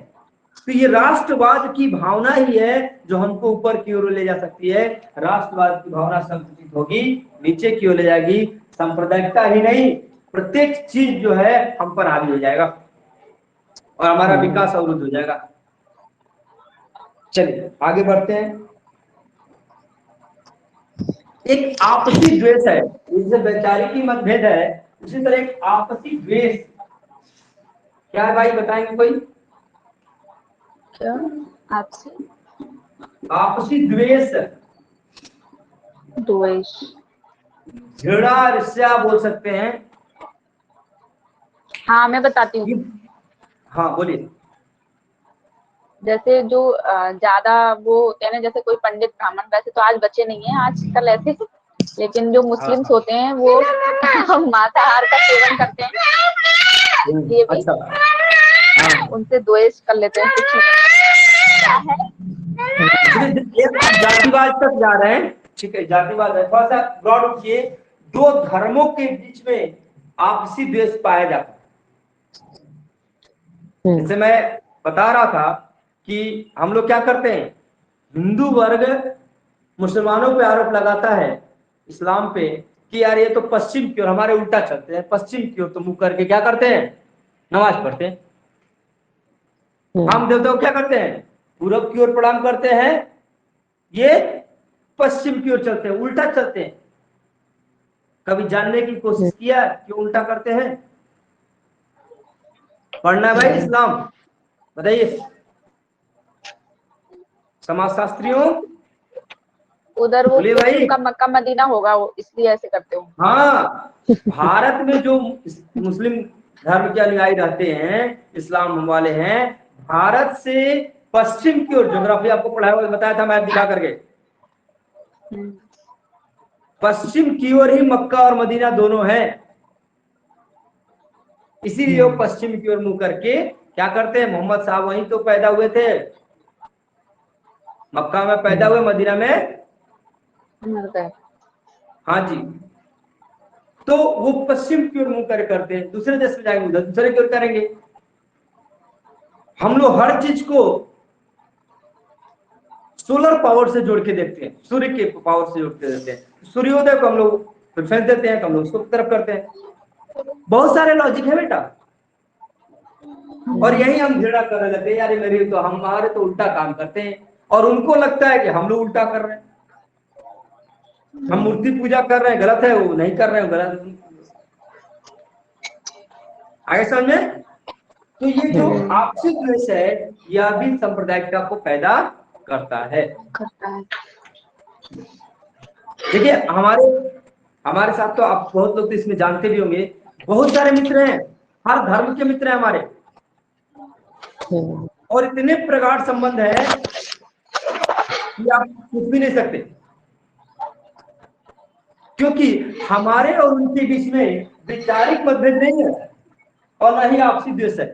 तो ये राष्ट्रवाद की भावना ही है जो हमको ऊपर की ओर ले जा सकती है। राष्ट्रवाद की भावना संकुचित होगी, नीचे की ओर ले जाएगी। सांप्रदायिकता ही नहीं, प्रत्येक चीज जो है हम पर हावी हो जाएगा, और हमारा विकास अवरुद्ध हो जाएगा। चलिए आगे बढ़ते हैं। एक आपसी द्वेष है, जैसे वैचारिक मतभेद है, उसी तरह एक आपसी द्वेष क्या है भाई, बताएंगे कोई? क्या आपसी आपसी द्वेष, द्वेष? घृणा, ईर्ष्या बोल सकते हैं। हाँ मैं बताती हूँ। हाँ बोलिए। जैसे जो ज्यादा वो होते हैं ना, जैसे कोई पंडित ब्राह्मण, वैसे तो आज बचे नहीं है आजकल ऐसे, लेकिन जो मुस्लिम्स हाँ। होते हैं वो मांसाहार का सेवन करते हैं, ये भी अच्छा। हाँ। उनसे द्वेष कर लेते हैं कुछ। क्या है? आप जातिवाद तक जा रहे हैं, ठीक है, जातिवाद है, थोड़ा सा ब्रॉड उठिए। दो धर्मों के बीच में आपसी द्वेष पाया जाता है। जैसे मैं बता रहा था कि हम लोग क्या करते हैं, हिंदू वर्ग मुसलमानों पे आरोप लगाता है इस्लाम पे कि यार ये तो पश्चिम की ओर, हमारे उल्टा चलते हैं, पश्चिम की ओर तो मुंह करके क्या करते हैं, नमाज पढ़ते हैं। हम देवताओं क्या करते हैं, पूरब की ओर प्रणाम करते हैं, ये पश्चिम की ओर चलते हैं, उल्टा चलते हैं। कभी जानने की कोशिश किया क्यों उल्टा करते हैं? पढ़ना है भाई इस्लाम, बताइए समाजशास्त्रियों, उधर वो बोलिए भाई। उनका मक्का मदीना होगा, वो इसलिए ऐसे करते हो। हाँ, भारत में जो मुस्लिम धर्म के अनुयायी रहते हैं, इस्लाम वाले हैं, भारत से पश्चिम की ओर, ज्योग्राफी आपको पढ़ाया हुआ बताया था मैं दिखा करके, पश्चिम की ओर ही मक्का और मदीना दोनों हैं। इसीलिए वो पश्चिम की ओर मुंह करके क्या करते हैं, मोहम्मद साहब वहीं तो पैदा हुए थे, मक्का में पैदा हुए, मदीना में, हाँ जी। तो वो पश्चिम की ओर मुंह कर करते हैं, दूसरे देश में जाएंगे उधर दूसरे की ओर करेंगे। हम लोग हर चीज को सोलर पावर से जोड़ के देखते हैं, सूर्य के पावर से जोड़ के देते हैं। सूर्योदय को हम लोग प्रेफरेंस देते हैं, तो हम लोग उसको तरफ करते हैं। बहुत सारे लॉजिक है बेटा, और यही हम झगड़ा कर रहे थे, यार मेरी तो, हमारे तो उल्टा काम करते हैं, और उनको लगता है कि हम लोग उल्टा कर रहे हैं। हम मूर्ति पूजा कर रहे हैं, गलत है, वो नहीं कर रहे हैं, गलत है। आगे समझ में? तो ये जो आपसी द्वेष है, यह भी सांप्रदायिकता को पैदा करता है। देखिए हमारे साथ तो आप बहुत लोग तो इसमें जानते भी होंगे, बहुत सारे मित्र हैं, हर धर्म के मित्र हैं हमारे, और इतने प्रगाढ़ संबंध है कि आप कुछ भी नहीं सकते, क्योंकि हमारे और उनके बीच में वैचारिक मतभेद नहीं है और ना ही आपसी द्वेष है।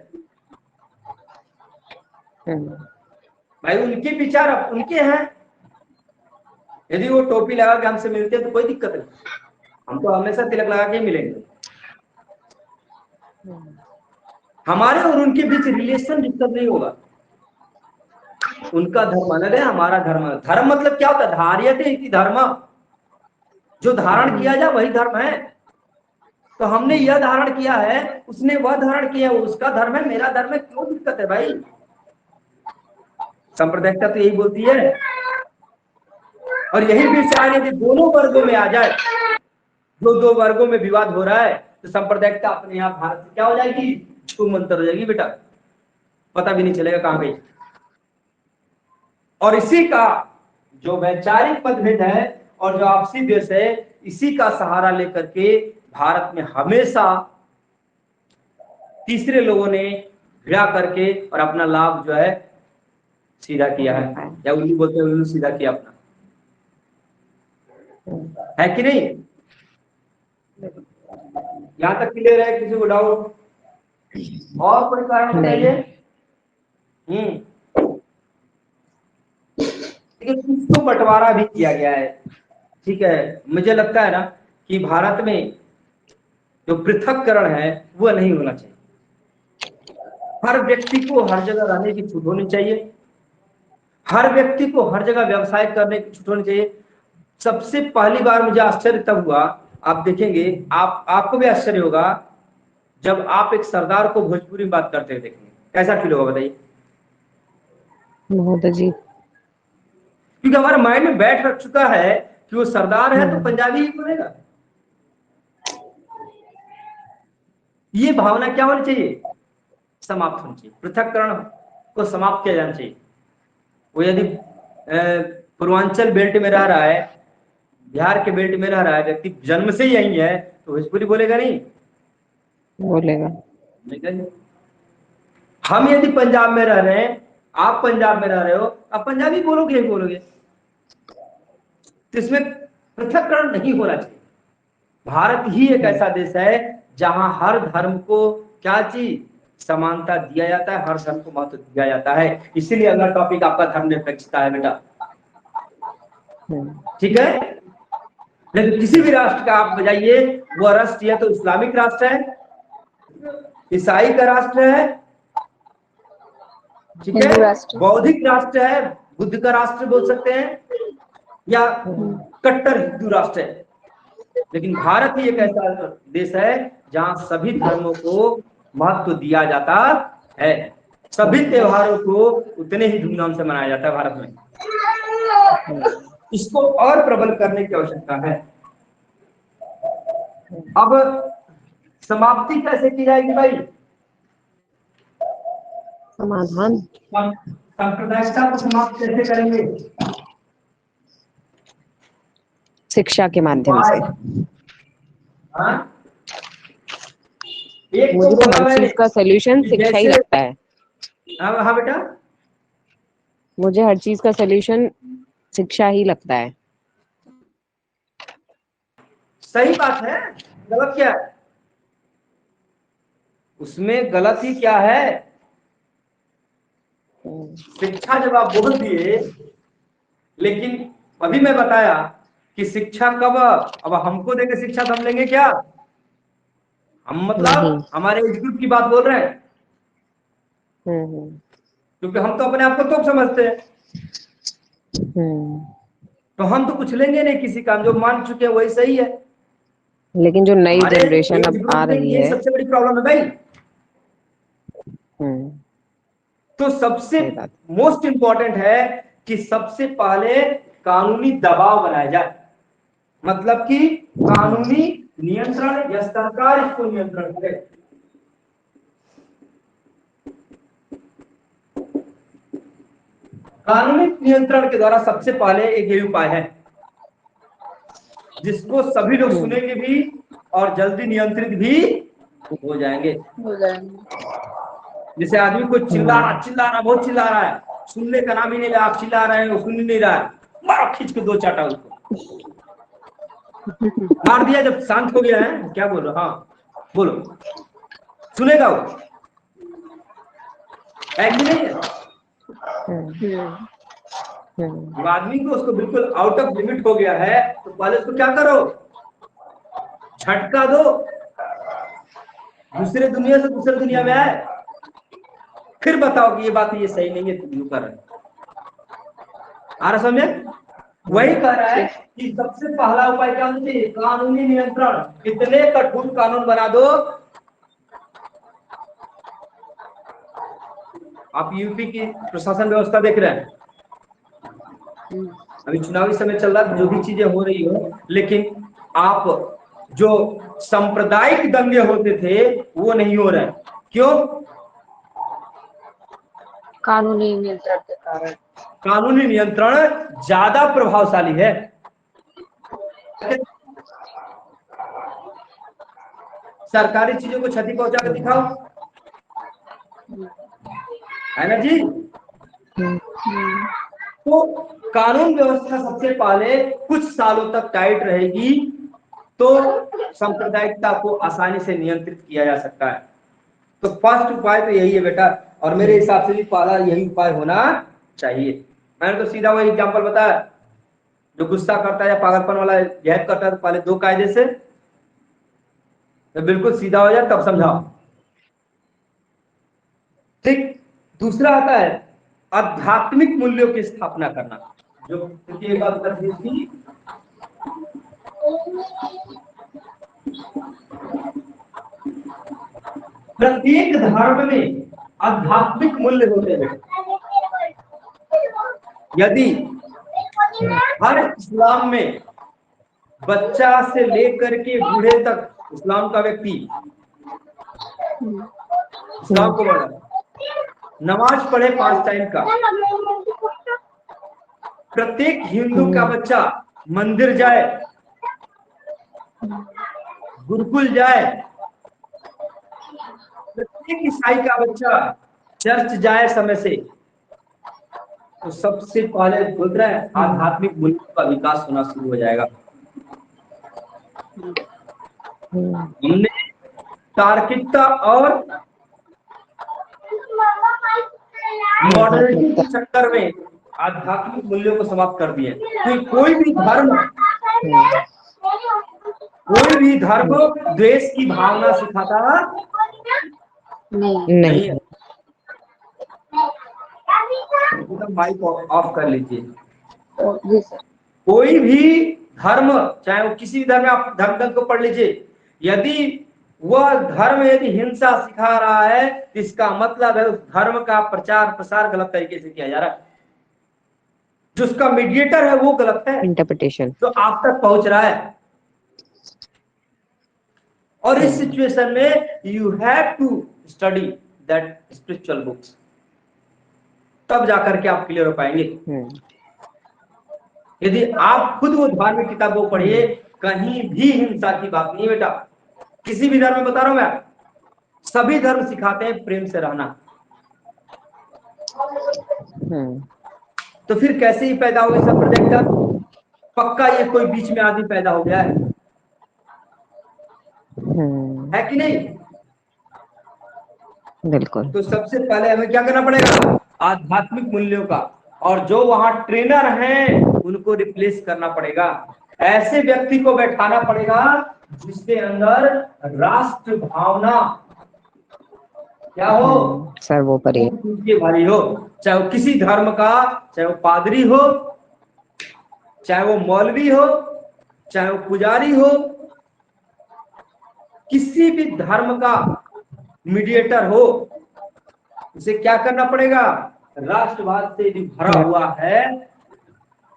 भाई उनके विचार उनके हैं, यदि वो टोपी लगा के हमसे मिलते हैं तो कोई दिक्कत नहीं, हम तो हमेशा तिलक लगा के मिलेंगे। हमारे और उनके बीच रिलेशन डिस्टर्ब नहीं होगा। उनका धर्म अलग है, हमारा धर्म अलग। धर्म मतलब क्या होता है, धार्यते इति धर्म, जो धारण किया जाए वही धर्म है। तो हमने यह धारण किया है, उसने वह धारण किया, उसका धर्म है, मेरा धर्म है, क्यों दिक्कत है भाई? सांप्रदायिकता तो यही बोलती है। और यही विचार यदि दोनों वर्गों में आ जाए, जो दो वर्गों में विवाद हो रहा है, तो सांप्रदायिकता अपने यहाँ भारत से क्या हो जाएगी, छू मंतर हो जाएगी बेटा, पता भी नहीं चलेगा कहां गई। और इसी का जो वैचारिक मतभेद है और जो आपसी द्वेष है, इसी का सहारा लेकर के भारत में हमेशा तीसरे लोगों ने घृणा करके और अपना लाभ जो है सीधा किया है, या उल्लू बोलते हैं, उल्लू सीधा किया अपना, है कि नहीं? यहां तक क्लियर है? किसी को डाउट और कोई कारण बताइए? लेकिन कुछ तो बंटवारा भी किया गया है, ठीक है। मुझे लगता है ना कि भारत में जो पृथककरण है वह नहीं होना चाहिए। हर व्यक्ति को हर जगह रहने की छूट होनी चाहिए, हर व्यक्ति को हर जगह व्यवसाय करने की छूट होनी चाहिए। सबसे पहली बार मुझे आश्चर्य तब हुआ, आप देखेंगे, आपको भी आश्चर्य होगा, जब आप एक सरदार को भोजपुरी में बात करते हुए देखेंगे, कैसा फील होगा बताइए? बहुत अजीब। क्योंकि हमारे माइंड में बैठ रख चुका है कि वो सरदार है तो पंजाबी ही बोलेगा। ये भावना क्या होनी चाहिए? समाप्त होनी चाहिए। पृथक्करण को समाप्त किया जाना चाहिए। वो यदि पूर्वांचल बेल्ट में रह रहा है, बिहार के बेल्ट में रह रहा है, व्यक्ति जन्म से ही यही है, तो भोजपुरी बोलेगा नहीं? बोलेगा। हम यदि पंजाब में रह रहे हैं, आप पंजाब में रह रहे हो, आप पंजाबी बोलोगे ही बोलोगे। तो इसमें पृथक्करण नहीं होना चाहिए। भारत ही एक ऐसा देश है जहां हर धर्म को क्या चीज समानता दिया जाता है, हर धर्म को महत्व दिया जाता है। इसीलिए अगला टॉपिक आपका धर्मनिरपेक्षता है बेटा, ठीक है। लेकिन किसी भी राष्ट्र का आप बजाइए, वो राष्ट्र या तो इस्लामिक राष्ट्र है, ईसाई का राष्ट्र है, ठीक है, बौद्धिक राष्ट्र है, बुद्ध का राष्ट्र बोल सकते हैं, या कट्टर हिंदू राष्ट्र है। लेकिन भारत ही एक ऐसा देश है जहां सभी धर्मों को महत्व दिया जाता है। सभी त्योहारों को उतने ही धूमधाम से मनाया जाता है भारत में। इसको और प्रबल करने की आवश्यकता है। अब समाप्ति कैसे की जाएगी भाई? समाधान। सांप्रदायिकता को समाप्त कैसे करेंगे? शिक्षा के माध्यम से। हाँ? एक मुझे तो हर चीज का सोल्यूशन शिक्षा ही लगता है। हाँ बेटा, मुझे हर चीज का सोल्यूशन शिक्षा ही लगता है। सही बात है, गलत क्या है उसमें? गलत ही क्या है? शिक्षा जब आप बोल दिए, लेकिन अभी मैं बताया कि शिक्षा कब, अब हमको देके शिक्षा तो हम लेंगे क्या? हम मतलब हमारे एज ग्रुप की बात बोल रहे हैं, क्योंकि हम तो अपने आप को तो समझते हैं। तो हम तो कुछ लेंगे नहीं किसी का, जो मान चुके हैं वही सही है। लेकिन जो नई जनरेशन अब आ रही है, सबसे बड़ी प्रॉब्लम है भाई। तो सबसे मोस्ट इंपॉर्टेंट है कि सबसे पहले कानूनी दबाव बनाया जाए, मतलब कि कानूनी नियंत्रण या सरकार इसको नियंत्रण करे। कानूनी नियंत्रण के द्वारा सबसे पहले एक ये उपाय है जिसको सभी लोग सुनेंगे भी और जल्दी नियंत्रित भी हो जाएंगे। जैसे आदमी को चिल्ला रहा बहुत चिल्ला रहा है, सुनने का नाम ही नहीं, आप चिल्ला रहे हैं वो सुन नहीं रहा है, मारो खींच के 2 चाटा उसको मार दिया। जब शांत हो गया है, क्या बोलो? हाँ बोलो, सुनेगा वो? नहीं है। आदमी को उसको बिल्कुल आउट ऑफ लिमिट हो गया है, तो पहले उसको क्या करो? झटका दो, दूसरे दुनिया से दूसरे दुनिया में आए, फिर बताओ कि ये बात ये सही नहीं है, तुम यूं कर रहे हो। आ रहा समझे? वही कह रहा है कि सबसे पहला उपाय क्या होना चाहिए? कानूनी नियंत्रण। इतने कठोर कानून बना दो। आप यूपी की प्रशासन व्यवस्था देख रहे हैं, अभी चुनावी समय चल रहा है, जो भी चीजें हो रही हो, लेकिन आप जो सांप्रदायिक दंगे होते थे वो नहीं हो रहे। क्यों? कानूनी नियंत्रण के कारण। कानूनी नियंत्रण ज्यादा प्रभावशाली है। सरकारी चीजों को क्षति पहुंचा कर दिखाओ, है ना जी? तो कानून व्यवस्था सबसे पहले कुछ सालों तक टाइट रहेगी तो सांप्रदायिकता को आसानी से नियंत्रित किया जा सकता है। तो फर्स्ट उपाय तो यही है बेटा, और मेरे हिसाब से भी पहला यही उपाय होना चाहिए। मैंने तो सीधा वही एग्जांपल बताया, जो गुस्सा करता है या पागलपन वाला जहद करता है तो पहले 2 कायदे से तो बिल्कुल सीधा हो जाए तब समझाओ। ठीक। दूसरा आता है आध्यात्मिक मूल्यों की स्थापना करना, जो प्रत्येक धर्म में आध्यात्मिक मूल्य होते हैं। यदि हर इस्लाम में बच्चा से लेकर के बूढ़े तक इस्लाम का व्यक्ति इस्लाम को बढ़ा, नमाज पढ़े 5 टाइम का, प्रत्येक हिंदू का बच्चा मंदिर जाए, गुरुकुल जाए, प्रत्येक ईसाई का बच्चा चर्च जाए समय से। तो सबसे पहले बोल रहा है आध्यात्मिक मूल्यों का विकास होना शुरू हो जाएगा। हमने तार्किकता और मॉडर्निटी के चक्कर में आध्यात्मिक मूल्यों को समाप्त कर दिए। तो कोई भी धर्म द्वेष की भावना सिखाता नहीं है। माइक ऑफ कर लीजिए। कोई भी धर्म, चाहे वो किसी भी धर्म में, आप धर्म ग्रंथ को पढ़ लीजिए, यदि वह धर्म यदि हिंसा सिखा रहा है तो इसका मतलब है उस धर्म का प्रचार प्रसार गलत तरीके से किया जा रहा है, जो उसका मीडिएटर है वो गलत है, इंटरप्रिटेशन तो आप तक पहुंच रहा है। और इस सिचुएशन में you have to study that spiritual books, तब जाकर के आप क्लियर हो पाएंगे। यदि आप खुद वो धार्मिक किताबों पढ़िए, कहीं भी हिंसा की बात नहीं है बेटा। किसी भी धर्म में बता रहा हूं मैं, सभी धर्म सिखाते हैं प्रेम से रहना। तो फिर कैसे ही पैदा हो गए सब प्रोजेक्ट? पक्का ये कोई बीच में आदमी पैदा हो गया है कि नहीं? बिल्कुल। तो सबसे पहले हमें क्या करना पड़ेगा? आध्यात्मिक मूल्यों का, और जो वहां ट्रेनर हैं उनको रिप्लेस करना पड़ेगा। ऐसे व्यक्ति को बैठाना पड़ेगा जिसके अंदर राष्ट्र भावना क्या हो, सर्वोपरि भारी हो। चाहे वो किसी धर्म का, चाहे वो पादरी हो, चाहे वो मौलवी हो, चाहे वो पुजारी हो, किसी भी धर्म का मीडिएटर हो, उसे क्या करना पड़ेगा? राष्ट्रवाद से भी भरा हुआ है,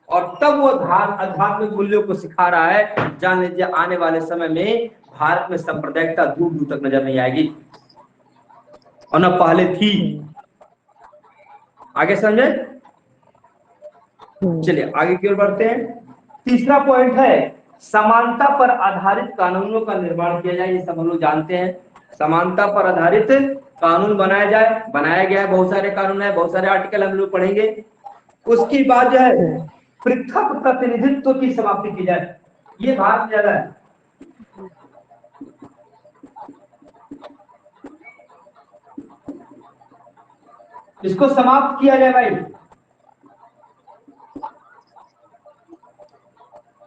और तब वो आध्यात्मिक मूल्यों को सिखा रहा है। जान लीजिए आने वाले समय में भारत में सांप्रदायिकता दूर दूर तक नजर नहीं आएगी, और न पहले थी। आगे समझे? चलिए आगे की ओर बढ़ते हैं। तीसरा पॉइंट है समानता पर आधारित कानूनों का निर्माण किया जाए। ये सब हम लोग जानते हैं, समानता पर आधारित कानून बनाया जाए। बनाया गया है, बहुत सारे कानून है, बहुत सारे आर्टिकल हम लोग पढ़ेंगे। उसकी बाद जो है पृथक प्रतिनिधित्व की समाप्ति की जाए। ये बात ज्यादा है। इसको समाप्त किया जाए भाई।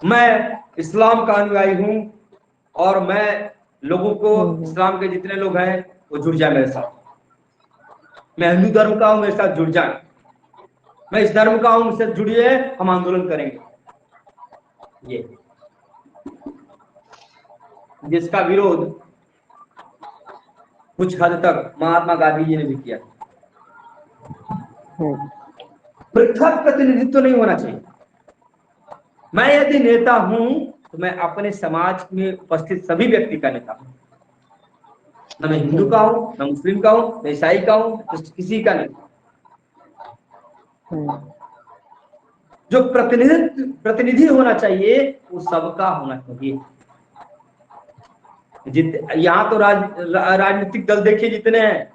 मैं इस्लाम का अनुयायी हूं और मैं लोगों को, इस्लाम के जितने लोग हैं वो जुड़ जाए मेरे साथ। मैं हिंदू धर्म का हूं, मेरे साथ जुड़ जाए। मैं इस धर्म का हूं, मुझसे जुड़िए, हम आंदोलन करेंगे। ये जिसका विरोध कुछ हद तक महात्मा गांधी जी ने भी किया। पृथक प्रतिनिधित्व नहीं होना चाहिए। मैं यदि नेता हूं तो मैं अपने समाज में उपस्थित सभी व्यक्ति का नेता हूं। न मैं हिंदू का हूं, न मुस्लिम का हूं, न ईसाई का हूं, किसी का नहीं। जो प्रतिनिधि होना चाहिए वो सबका होना चाहिए। यहाँ तो राजनीतिक दल देखिए जितने हैं,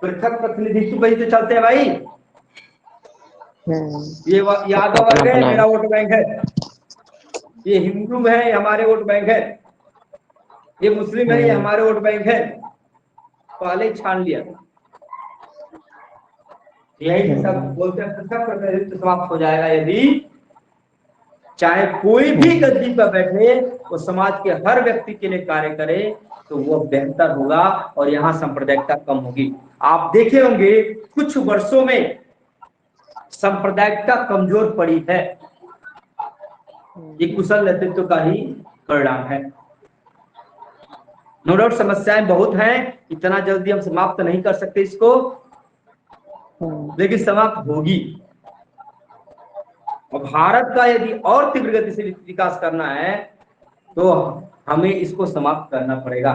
पृथक प्रतिनिधित्व वही तो चलते हैं भाई। ये यादव वर्ग है, मेरा वोट बैंक है। ये हिंदू है, हमारे वोट बैंक है। ये मुस्लिम है, ये हमारे वोट बैंक है। पहले छान लिया। यही सब बोलते हैं पृथक प्रतिनिधित्व समाप्त हो जाएगा यदि चाहे कोई भी गद्दी पर बैठे वो समाज के हर व्यक्ति के लिए कार्य करे, तो वो बेहतर होगा और यहाँ सांप्रदायिकता कम होगी। आप देखे होंगे कुछ वर्षों में सांप्रदायिकता कमजोर पड़ी है। ये कुशल नेतृत्व का ही परिणाम है। नो डाउट समस्याएं बहुत हैं, इतना जल्दी हम समाप्त नहीं कर सकते इसको, लेकिन समाप्त होगी। और भारत का यदि और तीव्र गति से विकास करना है तो हमें इसको समाप्त करना पड़ेगा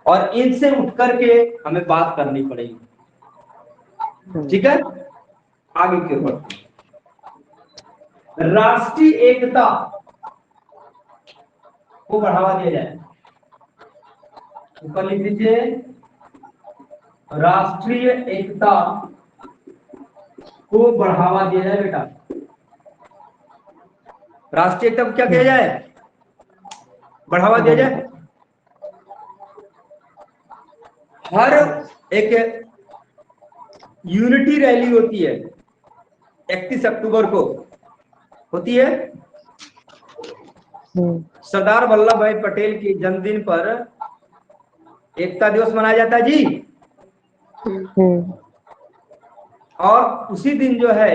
और इनसे उठ करके हमें बात करनी पड़ेगी। ठीक है, आगे की ओर राष्ट्रीय एकता को बढ़ावा दिया जाए। ऊपर लिख दीजिए, राष्ट्रीय एकता को बढ़ावा दिया जाए। बेटा, राष्ट्रीय एकता को क्या किया जाए? बढ़ावा दिया जाए। हर एक यूनिटी रैली होती है 31 अक्टूबर को, होती है। सरदार वल्लभ भाई पटेल के जन्मदिन पर एकता दिवस मनाया जाता है जी। और उसी दिन जो है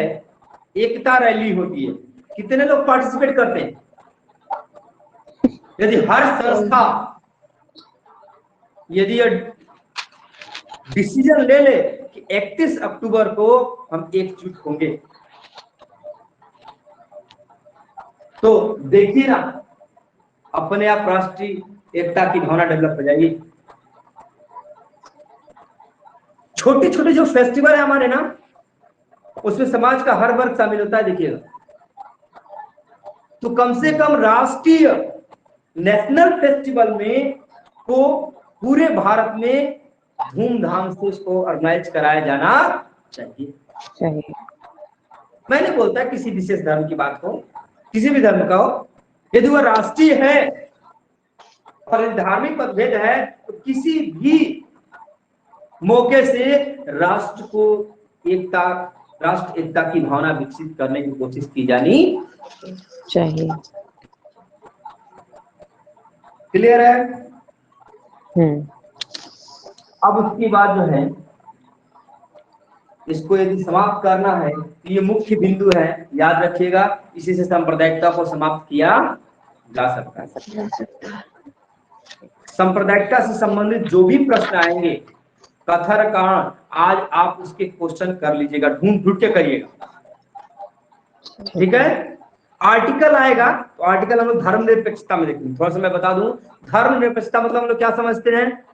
एकता रैली होती है। कितने लोग पार्टिसिपेट करते हैं? यदि हर संस्था यदि डिसीजन ले ले कि 31 अक्टूबर को हम एकजुट होंगे, तो देखिए ना, अपने आप राष्ट्रीय एकता की भावना डेवलप हो जाएगी। छोटे छोटे जो फेस्टिवल है हमारे ना, उसमें समाज का हर वर्ग शामिल होता है। देखिएगा, तो कम से कम राष्ट्रीय नेशनल फेस्टिवल में को पूरे भारत में धूमधाम से उसको ऑर्गेनाइज कराया जाना चाहिए। मैं नहीं बोलता किसी विशेष धर्म की बात हो, किसी भी धर्म का हो, यदि वह राष्ट्रीय है और धार्मिक मतभेद है तो किसी भी मौके से राष्ट्र को एकता, राष्ट्र एकता की भावना विकसित करने की कोशिश की जानी चाहिए। क्लियर है? अब उसके बाद जो है इसको यदि समाप्त करना है तो ये मुख्य बिंदु है, याद रखिएगा। इसी से सांप्रदायिकता को समाप्त किया जा सकता है। सांप्रदायिकता से संबंधित जो भी प्रश्न आएंगे, कथन कारण, आज आप उसके क्वेश्चन कर लीजिएगा, ढूंढ ढूंढ के करिएगा। ठीक है? आर्टिकल आएगा तो आर्टिकल हम लोग धर्मनिरपेक्षता में देखेंगे। थोड़ा सा मैं बता दूं, धर्मनिरपेक्षता मतलब हम लोग क्या समझते हैं?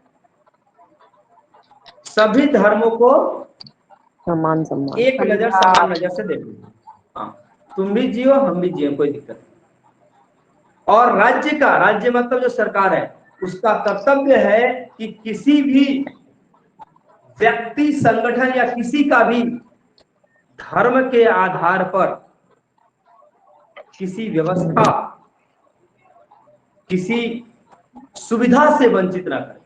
सभी धर्मों को समान एक नजर, समान नजर से देखो। हाँ, तुम भी जियो, हम भी जियो, कोई दिक्कत नहीं। और राज्य मतलब जो सरकार है, उसका कर्तव्य है कि किसी भी व्यक्ति, संगठन या किसी का भी धर्म के आधार पर किसी व्यवस्था, किसी सुविधा से वंचित न करे।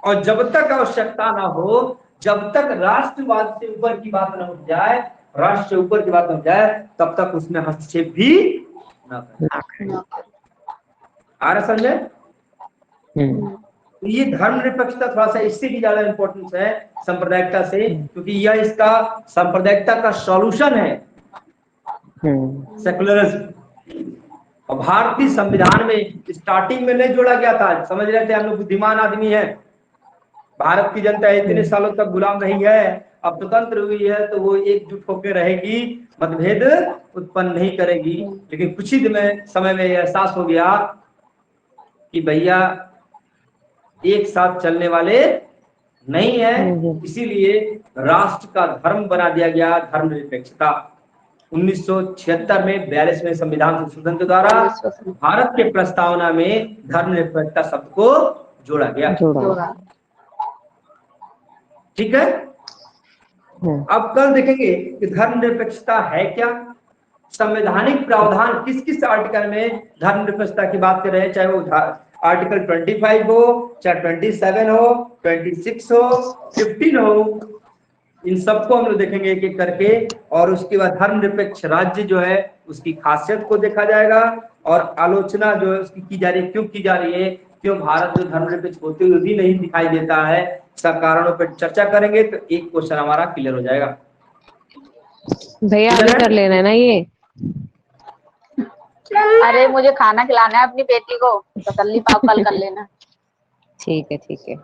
और जब तक आवश्यकता ना हो, जब तक राष्ट्रवाद से ऊपर की बात न उठ जाए, राष्ट्र से ऊपर की बात न उठ जाए, तब तक उसमें हस्तक्षेप भी ना करें। आ रहा समझे? ये धर्मनिरपेक्षता थोड़ा सा इससे भी ज्यादा इंपॉर्टेंस है सांप्रदायिकता से, क्योंकि यह इसका सांप्रदायिकता का सॉल्यूशन है, सेकुलरिज्म। और भारतीय संविधान में स्टार्टिंग में नहीं जोड़ा गया था, समझ रहे थे हम लोग बुद्धिमान आदमी है, भारत की जनता इतने सालों तक गुलाम रही है, अब स्वतंत्र हुई है तो वो एकजुट होकर रहेगी, मतभेद उत्पन्न नहीं करेगी। लेकिन कुछ ही समय में एहसास हो गया कि भैया एक साथ चलने वाले नहीं है, इसीलिए राष्ट्र का धर्म बना दिया गया धर्मनिरपेक्षता। 1976 में 42वें संविधान संशोधन के द्वारा भारत के प्रस्तावना में धर्मनिरपेक्षता शब्द को जोड़ा गया। ठीक है? अब कल देखेंगे कि धर्मनिरपेक्षता है क्या, संवैधानिक प्रावधान किस किस आर्टिकल में धर्मनिरपेक्षता की बात कर रहे हैं, चाहे वो आर्टिकल 25 हो, चाहे 27 हो, 26 हो, 15 हो, इन सबको हम लोग देखेंगे एक एक करके। और उसके बाद धर्मनिरपेक्ष राज्य जो है उसकी खासियत को देखा जाएगा और आलोचना जो है उसकी की जा रही है, क्यों की जा रही है, क्यों भारत जो धर्मनिरपेक्ष होते हुए भी नहीं दिखाई देता है, सब कारणों पर चर्चा करेंगे। तो एक क्वेश्चन हमारा क्लियर हो जाएगा। भैया अभी कर लेना है ना ये? अरे मुझे खाना खिलाना है अपनी बेटी को, तसल्ली पाव कल कर लेना। ठीक है, ठीक है।